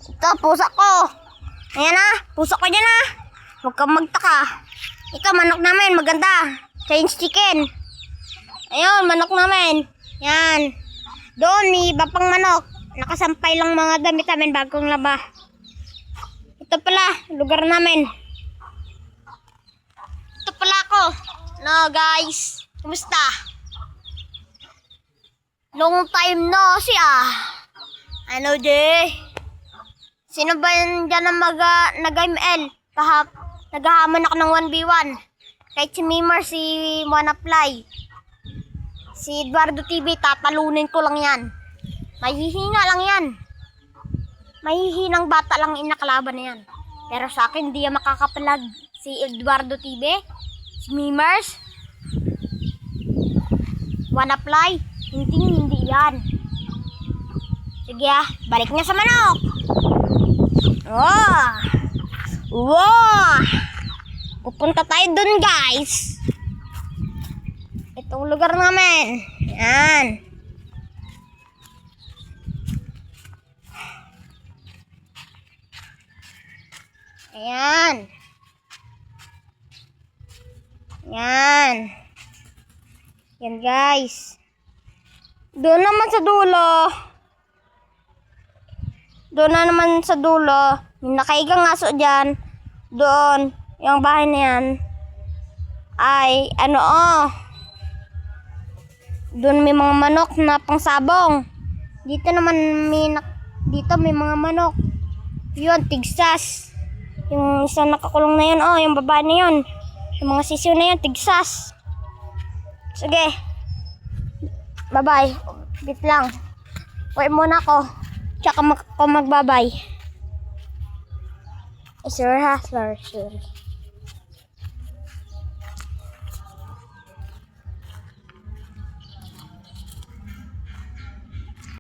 Ito, pusa ko. Ayan na, pusa ko dyan na. Huwag kang magtaka. Ikaw, manok namin, maganda. Chinese chicken. Ayun, manok namin. Yan. Doon, may iba pang manok. Nakasampay lang mga damit namin bagong laba. Ito pala, lugar namin. Ito pala ako. No, guys. Kumusta? Long time no see Ano di? Sino ba yan dyan ang nag-ML? Naghahamon ako ng 1v1. Kahit si Mimar, si Wanaply, si Eduardo TV, tatalunin ko lang yan. Mahihina lang yan. Mahihinang bata lang inakalaban na yan. Pero sa akin, di yan makakapalag. Si Eduardo TV, si Mimars, Wanaply, hindi yan. Sige balik na sa manok. Wow! Pupunta tayo dun, guys. Itong lugar namin. Yan. Ayan. Yan. Yan, guys. Doon naman sa dulo. Doon na naman sa dulo. Yung nakaigang aso dyan. Doon. Yung bahay na yan. Ay, doon may mga manok na pangsabong. Dito naman dito may mga manok. Yun, tigsas. Yung isa nakakulong na yun, yung babae na yun. Yung mga sisiw na yun, tigsas. Sige. Bye-bye. Bit lang. Uwi muna ako. Tsaka ako magbabay. Sure ha, sure.